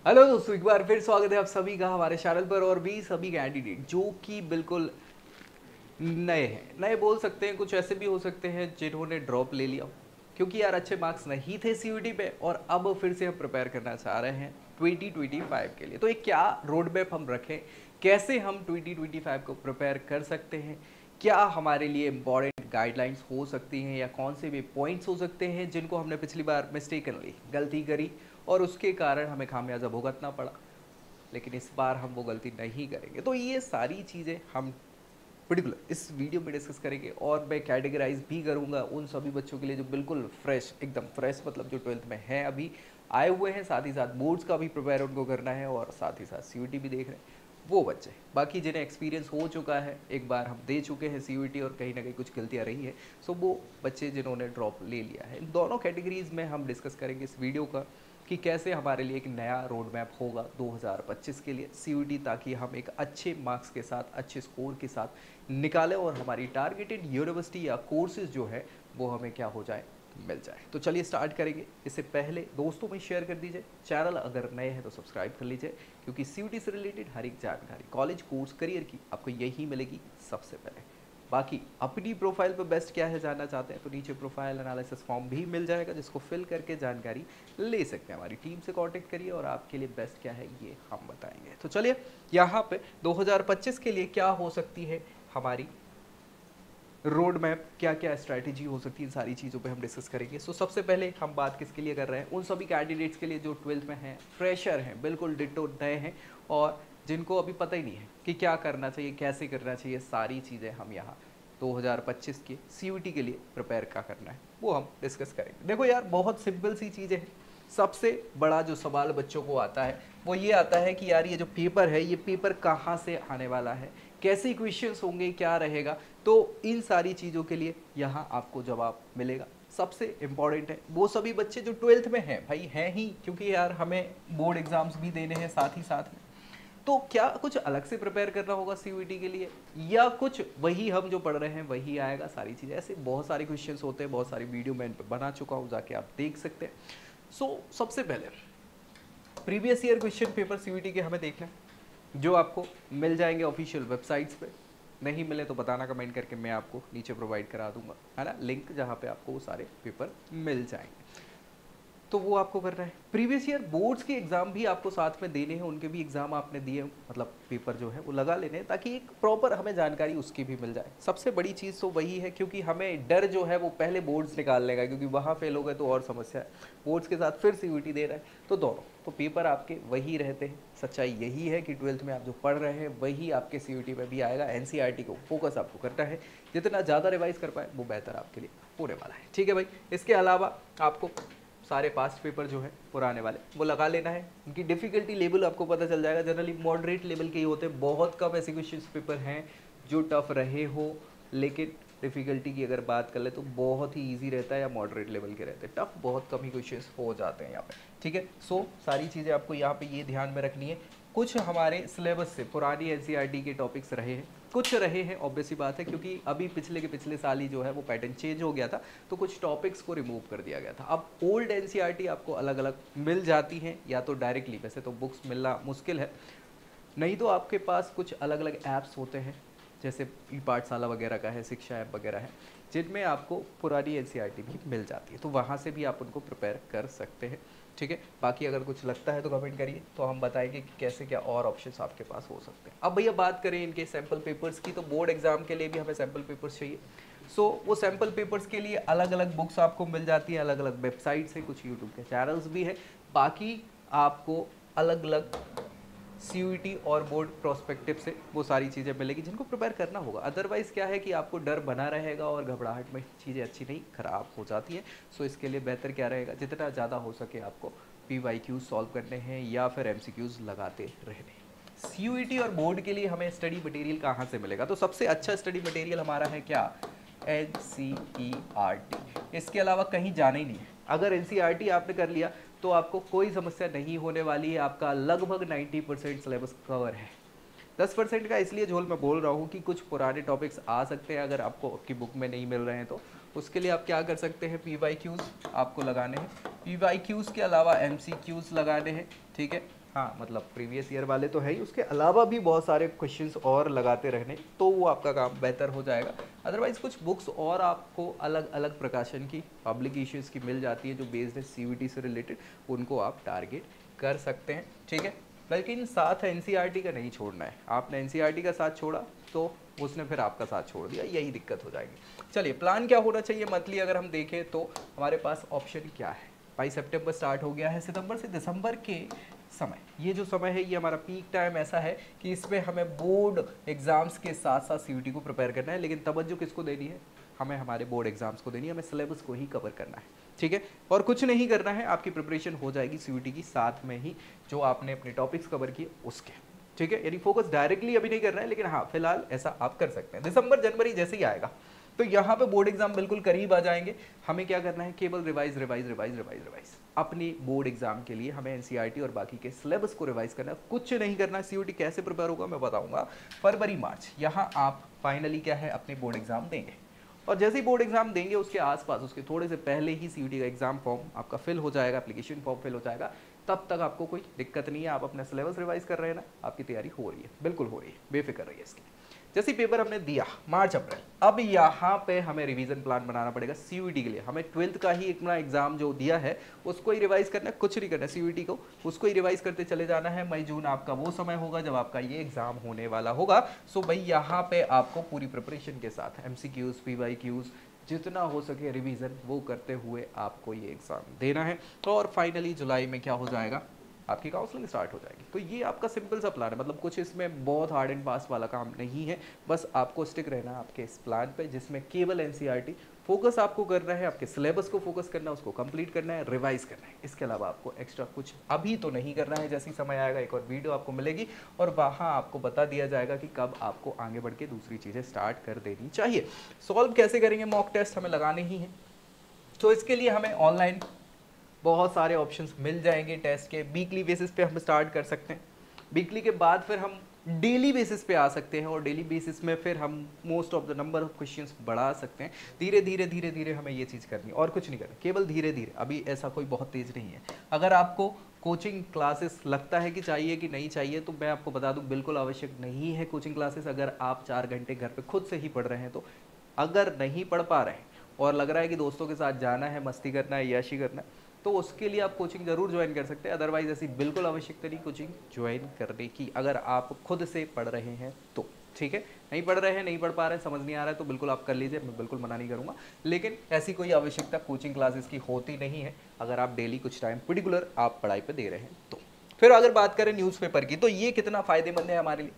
Hello दोस्तों, एक बार फिर स्वागत है आप सभी का हमारे चैनल पर। और भी सभी कैंडिडेट जो कि बिल्कुल नए हैं, नए बोल सकते हैं, कुछ ऐसे भी हो सकते हैं जिन्होंने ड्रॉप ले लिया, क्योंकि यार अच्छे मार्क्स नहीं थे सीयूटी पे और अब फिर से हम प्रिपेयर करना चाह रहे हैं 2025 के लिए। तो एक क्या रोड मैप हम रखें, कैसे हम 2025 को प्रिपेयर कर सकते हैं, क्या हमारे लिए इंपॉर्टेंट गाइडलाइंस हो सकती हैं या कौन से भी पॉइंट्स हो सकते हैं जिनको हमने पिछली बार मिस्टेकनली गलती करी और उसके कारण हमें खामियाजा भुगतना पड़ा, लेकिन इस बार हम वो गलती नहीं करेंगे। तो ये सारी चीज़ें हम पर्टिकुलर इस वीडियो में डिस्कस करेंगे और मैं कैटेगराइज भी करूंगा उन सभी बच्चों के लिए जो बिल्कुल फ्रेश, एकदम फ्रेश मतलब जो 12th में हैं, अभी आए हुए हैं, साथ ही साथ बोर्ड्स का भी प्रिपेयर उनको करना है और साथ ही साथ सीयूटी भी देख रहे हैं वो बच्चे। बाकी जिन्हें एक्सपीरियंस हो चुका है, एक बार हम दे चुके हैं सीयूटी और कहीं ना कहीं कुछ गलतियां रही है, सो वो बच्चे जिन्होंने ड्रॉप ले लिया है, इन दोनों कैटेगरीज में हम डिस्कस करेंगे इस वीडियो का कि कैसे हमारे लिए एक नया रोड मैप होगा 2025 के लिए सीयूटी, ताकि हम एक अच्छे मार्क्स के साथ, अच्छे स्कोर के साथ निकालें और हमारी टारगेटेड यूनिवर्सिटी या कोर्सेज जो है वो हमें क्या हो जाए, मिल जाए। तो चलिए स्टार्ट करेंगे। इससे पहले दोस्तों में शेयर कर दीजिए, चैनल अगर नए हैं तो सब्सक्राइब कर लीजिए, क्योंकि सीयूटी से रिलेटेड हर एक जानकारी कॉलेज, कोर्स, करियर की आपको यही मिलेगी सबसे पहले। बाकी अपनी प्रोफाइल पर बेस्ट क्या है जानना चाहते हैं तो नीचे प्रोफाइल एनालिसिस फॉर्म भी मिल जाएगा, जिसको फिल करके जानकारी ले सकते हैं। हमारी टीम से कांटेक्ट करिए और आपके लिए बेस्ट क्या है ये हम बताएंगे। तो चलिए यहाँ पे 2025 के लिए क्या हो सकती है हमारी रोड मैप, क्या क्या स्ट्रैटेजी हो सकती है, इन सारी चीज़ों पे हम डिस्कस करेंगे। सो सबसे पहले हम बात किसके लिए कर रहे हैं, उन सभी कैंडिडेट्स के लिए जो 12th में हैं, फ्रेशर हैं, बिल्कुल डिट्टो नए हैं और जिनको अभी पता ही नहीं है कि क्या करना चाहिए, कैसे करना चाहिए। सारी चीज़ें हम यहाँ 2025 के सीयूटी के लिए प्रिपेयर क्या करना है वो हम डिस्कस करेंगे। देखो यार, बहुत सिंपल सी चीज़ें हैं। सबसे बड़ा जो सवाल बच्चों को आता है वो ये आता है कि यार ये जो पेपर है, ये पेपर कहाँ से आने वाला है, कैसे क्वेश्चंस होंगे, क्या रहेगा। तो इन सारी चीज़ों के लिए यहाँ आपको जवाब मिलेगा। सबसे इम्पॉर्टेंट है वो सभी बच्चे जो 12th में हैं, भाई हैं ही, क्योंकि यार हमें बोर्ड एग्जाम्स भी देने हैं साथ ही साथ में। तो क्या कुछ अलग से प्रिपेयर करना होगा सीयूईटी के लिए, या कुछ वही हम जो पढ़ रहे हैं वही आएगा, सारी चीज़ें। ऐसे बहुत सारे क्वेश्चंस होते हैं, बहुत सारी वीडियो मैं इन पर बना चुका हूँ, जाके आप देख सकते हैं। सबसे पहले previous year question paper CUET के हमें देखना है, जो आपको मिल जाएंगे ऑफिशियल वेबसाइट्स पे। नहीं मिले तो बताना कमेंट करके, मैं आपको नीचे प्रोवाइड करा दूंगा, है ना, लिंक, जहाँ पे आपको वो सारे पेपर मिल जाएंगे। तो वो आपको करना है। प्रीवियस ईयर बोर्ड्स के एग्जाम भी आपको साथ में देने हैं, उनके भी एग्जाम आपने दिए, मतलब पेपर जो है वो लगा लेने हैं, ताकि एक प्रॉपर हमें जानकारी उसकी भी मिल जाए। सबसे बड़ी चीज़ तो वही है, क्योंकि हमें डर जो है वो पहले बोर्ड्स निकालने का, क्योंकि वहाँ फेल हो गए तो और समस्या है, बोर्ड्स के साथ फिर सीयूटी दे रहा है, तो दोनों तो पेपर आपके वही रहते हैं। सच्चाई यही है कि 12th में आप जो पढ़ रहे हैं वही आपके सीयूटी में भी आएगा। एनसीईआरटी को फोकस आपको करना है, जितना ज़्यादा रिवाइज कर पाए वो बेहतर आपके लिए होने वाला है। ठीक है भाई, इसके अलावा आपको सारे पास्ट पेपर जो है पुराने वाले वो लगा लेना है। उनकी डिफ़िकल्टी लेवल आपको पता चल जाएगा, जनरली मॉडरेट लेवल के ही होते हैं। बहुत कम ऐसे क्वेश्चन पेपर हैं जो टफ रहे हो, लेकिन डिफ़िकल्टी की अगर बात कर ले तो बहुत ही इजी रहता है या मॉडरेट लेवल के रहते हैं। टफ बहुत कम ही क्वेश्चन हो जाते हैं यहाँ पे। ठीक है, सारी चीज़ें आपको यहाँ पे ये ध्यान में रखनी है। कुछ हमारे सिलेबस से पुरानी एनसीईआरटी के टॉपिक्स रहे हैं, कुछ रहे हैं, ऑब्वियस सी बात है, क्योंकि अभी पिछले के पिछले साल ही जो है वो पैटर्न चेंज हो गया था, तो कुछ टॉपिक्स को रिमूव कर दिया गया था। अब ओल्ड एनसीईआरटी आपको अलग अलग मिल जाती हैं, या तो डायरेक्टली, वैसे तो बुक्स मिलना मुश्किल है, नहीं तो आपके पास कुछ अलग अलग ऐप्स होते हैं, जैसे ई पाठशाला वगैरह का है, शिक्षा ऐप वगैरह है, जिनमें आपको पुरानी एनसीईआरटी भी मिल जाती है, तो वहाँ से भी आप उनको प्रिपेयर कर सकते हैं। ठीक है, बाकी अगर कुछ लगता है तो कमेंट करिए, तो हम बताएंगे कि कैसे क्या और ऑप्शंस आपके पास हो सकते हैं। अब भैया बात करें इनके सैम्पल पेपर्स की, तो बोर्ड एग्जाम के लिए भी हमें सैम्पल पेपर्स चाहिए। वो सैम्पल पेपर्स के लिए अलग अलग बुक्स आपको मिल जाती है, अलग अलग वेबसाइट से, कुछ यूट्यूब के चैनल्स भी है। बाकी आपको अलग अलग सीयूईटी और बोर्ड प्रोस्पेक्टिव से वो सारी चीज़ें मिलेगी जिनको प्रिपेयर करना होगा। अदरवाइज़ क्या है कि आपको डर बना रहेगा और घबराहट में चीज़ें अच्छी नहीं, खराब हो जाती है। इसके लिए बेहतर क्या रहेगा, जितना ज़्यादा हो सके आपको PYQ सॉल्व करने हैं या फिर MCQs लगाते रहने। सीयूईटी और बोर्ड के लिए हमें स्टडी मटेरियल कहाँ से मिलेगा, तो सबसे अच्छा स्टडी मटेरियल हमारा है क्या, NCERT। इसके अलावा कहीं जाना ही नहीं है। अगर NCERT आपने कर लिया तो आपको कोई समस्या नहीं होने वाली है, आपका लगभग 90% सिलेबस कवर है। 10% का इसलिए झोल मैं बोल रहा हूँ कि कुछ पुराने टॉपिक्स आ सकते हैं, अगर आपको आपकी बुक में नहीं मिल रहे हैं तो उसके लिए आप क्या कर सकते हैं, PYQs आपको लगाने हैं। PYQs के अलावा MCQs लगाने हैं। ठीक है, हाँ मतलब प्रीवियस ईयर वाले तो है ही, उसके अलावा भी बहुत सारे क्वेश्चंस और लगाते रहने, तो वो आपका काम बेहतर हो जाएगा। अदरवाइज कुछ बुक्स और आपको अलग अलग प्रकाशन की पब्लिक इश्यूज की मिल जाती है जो बेस्ड है सीयूईटी से रिलेटेड, उनको आप टारगेट कर सकते हैं, ठीक है। लेकिन साथ एनसीईआरटी का नहीं छोड़ना है। आपने एनसीईआरटी का साथ छोड़ा तो उसने फिर आपका साथ छोड़ दिया, यही दिक्कत हो जाएगी। चलिए प्लान क्या होना चाहिए मंथली अगर हम देखें तो हमारे पास ऑप्शन क्या है। 22 सितंबर स्टार्ट हो गया है, सितंबर से दिसंबर के समय, ये जो समय है ये हमारा पीक टाइम ऐसा है कि इसमें हमें बोर्ड एग्जाम्स के साथ साथ सीयूईटी को प्रिपेयर करना है। लेकिन तवज्जो किसको देनी है, हमें हमारे बोर्ड एग्जाम्स को देनी है, हमें सिलेबस को ही कवर करना है, ठीक है। और कुछ नहीं करना है, आपकी प्रिपरेशन हो जाएगी सीयूईटी की साथ में ही जो आपने अपने टॉपिक्स कवर किए उसके, ठीक है। यानी फोकस डायरेक्टली अभी नहीं करना है, लेकिन हाँ फिलहाल ऐसा आप कर सकते हैं। दिसंबर जनवरी जैसे ही आएगा तो यहाँ पे बोर्ड एग्जाम बिल्कुल करीब आ जाएंगे, हमें क्या करना है, केवल revise revise revise revise revise. अपनी बोर्ड एग्जाम के लिए हमें एनसीईआरटी और बाकी के सिलेबस को रिवाइज करना है, कुछ नहीं करना। सीयूईटी कैसे प्रिपेयर होगा मैं बताऊंगा। फरवरी मार्च यहाँ आप फाइनली क्या है अपने बोर्ड एग्जाम देंगे, और जैसे ही बोर्ड एग्जाम देंगे उसके आसपास उसके थोड़े से पहले ही सीयूईटी का एग्जाम फॉर्म आपका फिल हो जाएगा, एप्लीकेशन फॉर्म फिल हो जाएगा। तब तक आपको कोई दिक्कत नहीं है, आप अपना सिलेबस रिवाइज कर रहे हैं ना, आपकी तैयारी हो रही है, बिल्कुल हो रही है, बेफिक्र रहिए इसकी। जैसे पेपर हमने दिया मार्च अप्रैल, अब यहाँ पे हमें रिवीजन प्लान बनाना पड़ेगा सीयूईटी के लिए। हमें 12th का ही अपना एग्जाम जो दिया है उसको ही रिवाइज करना है, कुछ नहीं करना है, सीयूईटी को उसको ही रिवाइज करते चले जाना है। मई जून आपका वो समय होगा जब आपका ये एग्जाम होने वाला होगा। सो भाई यहाँ पे आपको पूरी प्रिपरेशन के साथ एमसीक्यूज पीवाईक्यूज जितना हो सके रिवीजन वो करते हुए आपको ये एग्जाम देना है। और फाइनली जुलाई में क्या हो जाएगा, आपकी काउंसलिंग स्टार्ट हो जाएगी। तो ये आपका सिंपल सा प्लान है, मतलब कुछ इसमें बहुत हार्ड एंड फास्ट वाला काम नहीं है, बस आपको स्टिक रहना है आपके इस प्लान पे जिसमें केवल एनसीईआरटी फोकस आपको करना है, आपके सिलेबस को फोकस करना है, उसको कंप्लीट करना है, रिवाइज करना है। इसके अलावा आपको एक्स्ट्रा कुछ अभी तो नहीं करना है। जैसे ही समय आएगा एक और वीडियो आपको मिलेगी और वहाँ आपको बता दिया जाएगा कि कब आपको आगे बढ़ के दूसरी चीज़ें स्टार्ट कर देनी चाहिए। सॉल्व कैसे करेंगे, मॉक टेस्ट हमें लगाने ही है, तो इसके लिए हमें ऑनलाइन बहुत सारे ऑप्शंस मिल जाएंगे टेस्ट के। वीकली बेसिस पे हम स्टार्ट कर सकते हैं, वीकली के बाद फिर हम डेली बेसिस पे आ सकते हैं, और डेली बेसिस में फिर हम most of the number of questions बढ़ा सकते हैं। धीरे धीरे धीरे धीरे हमें ये चीज़ करनी है और कुछ नहीं करना, केवल धीरे धीरे। अभी ऐसा कोई बहुत तेज़ नहीं है। अगर आपको कोचिंग क्लासेस लगता है कि चाहिए कि नहीं चाहिए, तो मैं आपको बता दूं बिल्कुल आवश्यक नहीं है कोचिंग क्लासेस। अगर आप 4 घंटे घर पे खुद से ही पढ़ रहे हैं तो, अगर नहीं पढ़ पा रहे हैं और लग रहा है कि दोस्तों के साथ जाना है, मस्ती करना है, याशी करना है, तो उसके लिए आप कोचिंग ज़रूर ज्वाइन कर सकते हैं। अदरवाइज ऐसी बिल्कुल आवश्यकता नहीं कोचिंग ज्वाइन करने की, अगर आप खुद से पढ़ रहे हैं तो, ठीक है। नहीं पढ़ रहे हैं, नहीं पढ़ पा रहे हैं, समझ नहीं आ रहा है, तो बिल्कुल आप कर लीजिए, मैं बिल्कुल मना नहीं करूँगा। लेकिन ऐसी कोई आवश्यकता कोचिंग क्लासेस की होती नहीं है अगर आप डेली कुछ टाइम पर्टिकुलर आप पढ़ाई पर दे रहे हैं तो। फिर अगर बात करें न्यूज़पेपर की, तो ये कितना फ़ायदेमंद है हमारे लिए।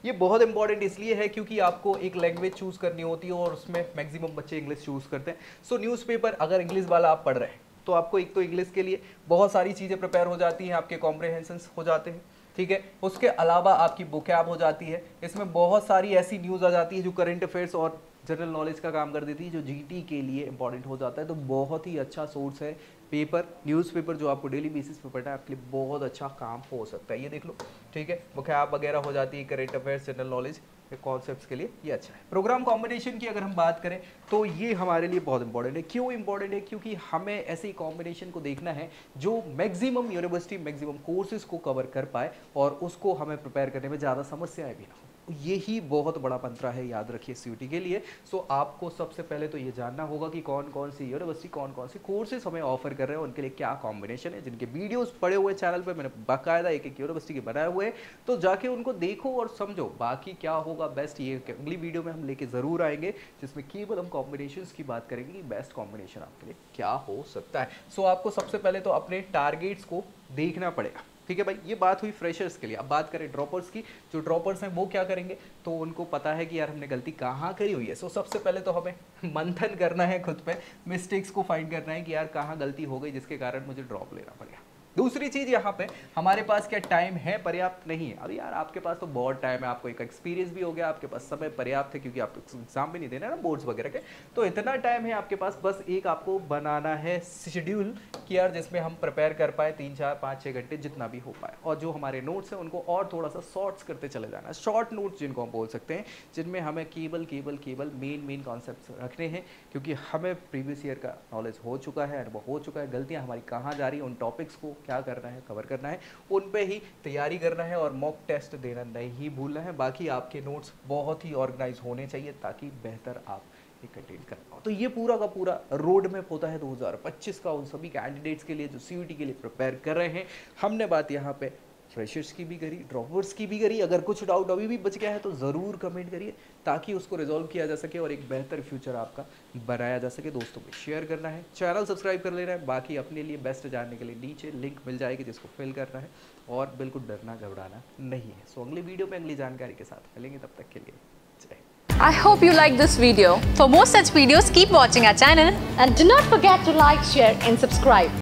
ये बहुत इंपॉर्टेंट इसलिए है क्योंकि आपको एक लैंग्वेज चूज़ करनी होती है और उसमें मैक्सिमम बच्चे इंग्लिश चूज़ करते हैं। सो न्यूज़पेपर अगर इंग्लिश वाला आप पढ़ रहे हैं तो आपको एक तो इंग्लिश के लिए बहुत सारी चीज़ें प्रिपेयर हो जाती हैं, आपके कॉम्प्रिहेंशंस हो जाते हैं, ठीक है। उसके अलावा आपकी वोकैब हो जाती है, इसमें बहुत सारी ऐसी न्यूज़ आ जाती है जो करंट अफेयर्स और जनरल नॉलेज का काम कर देती है, जो जीटी के लिए इंपॉर्टेंट हो जाता है। तो बहुत ही अच्छा सोर्स है पेपर, न्यूज़पेपर, जो आपको डेली बेसिस पे पढ़ना है, आपके लिए बहुत अच्छा काम हो सकता है। ये देख लो, ठीक है, वोकैब वगैरह हो जाती है, करंट अफेयर्स, जनरल नॉलेज के कॉन्सेप्ट्स के लिए ये अच्छा है। प्रोग्राम कॉम्बिनेशन की अगर हम बात करें तो ये हमारे लिए बहुत इंपॉर्टेंट है। क्यों इंपॉर्टेंट है, क्योंकि हमें ऐसे कॉम्बिनेशन को देखना है जो मैक्सिमम यूनिवर्सिटी मैक्सिमम कोर्सेज को कवर कर पाए और उसको हमें प्रिपेयर करने में ज़्यादा समस्याएं भी ना हो। यही बहुत बड़ा मंत्रा है, याद रखिए सीयूटी के लिए। सो आपको सबसे पहले तो ये जानना होगा कि कौन कौन सी यूनिवर्सिटी कौन कौन से कोर्सेज हमें ऑफर कर रहे हैं, उनके लिए क्या कॉम्बिनेशन है, जिनके वीडियोस पड़े हुए चैनल पे मैंने बाकायदा एक एक यूनिवर्सिटी के बनाए हुए हैं, तो जाके उनको देखो और समझो। बाकी क्या होगा बेस्ट, ये अगली वीडियो में हम लेके ज़रूर आएंगे जिसमें केवल हम कॉम्बिनेशंस की बात करेंगे कि बेस्ट कॉम्बिनेशन आपके लिए क्या हो सकता है। सो आपको सबसे पहले तो अपने टारगेट्स को देखना पड़ेगा, ठीक है भाई। ये बात हुई फ्रेशर्स के लिए। अब बात करें ड्रॉपर्स की, जो ड्रॉपर्स हैं वो क्या करेंगे, तो उनको पता है कि यार हमने गलती कहाँ करी हुई है। सो सबसे पहले तो हमें मंथन करना है, खुद पे मिस्टेक्स को फाइंड करना है कि यार कहाँ गलती हो गई जिसके कारण मुझे ड्रॉप लेना पड़ गया। दूसरी चीज़ यहाँ पे हमारे पास क्या टाइम है, पर्याप्त नहीं है। अभी यार आपके पास तो बहुत टाइम है, आपको एक एक्सपीरियंस भी हो गया, आपके पास समय पर्याप्त है क्योंकि आप एग्जाम भी नहीं देना ना बोर्ड्स वगैरह के, तो इतना टाइम है आपके पास। बस एक आपको बनाना है शेड्यूल कि यार जिसमें हम प्रिपेयर कर पाए 3 4 5 6 घंटे जितना भी हो पाए, और जो हमारे नोट्स हैं उनको और थोड़ा सा शॉर्ट्स करते चले जाना। शॉर्ट नोट्स जिनको हम बोल सकते हैं, जिनमें हमें केवल मेन कॉन्सेप्ट रखने हैं, क्योंकि हमें प्रीवियस ईयर का नॉलेज हो चुका है, अनुभव हो चुका है, गलतियाँ हमारी कहाँ जा रही हैं, उन टॉपिक्स को क्या करना है, कवर करना है, उन पे ही तैयारी करना है और मॉक टेस्ट देना नहीं भूलना है। बाकी आपके नोट्स बहुत ही ऑर्गेनाइज होने चाहिए ताकि बेहतर आप कंटेंट कर पाओ। तो ये पूरा का पूरा रोड मैप होता है 2025 का उन सभी कैंडिडेट्स के लिए जो सीयूईटी के लिए प्रिपेयर कर रहे हैं। हमने बात यहाँ पे फ्रेशर्स की भी करी, ड्रॉपर्स की भी करी। अगर कुछ डाउट अभी भी बच गया है तो ज़रूर कमेंट करिए ताकि उसको रिजॉल्व किया जा सके और एक बेहतर फ्यूचर आपका बनाया जा सके। दोस्तों में शेयर करना है, चैनल सब्सक्राइब कर लेना है। बाकी अपने लिए बेस्ट जानने के लिए नीचे लिंक मिल जाएगी जिसको फिल करना है और बिल्कुल डरना घबराना नहीं है। सो अगली वीडियो में अगली जानकारी के साथ मिलेंगे, तब तक के लिए जय Hind. I hope you like this video. For more such videos, keep watching our channel and do not forget to like, share and subscribe.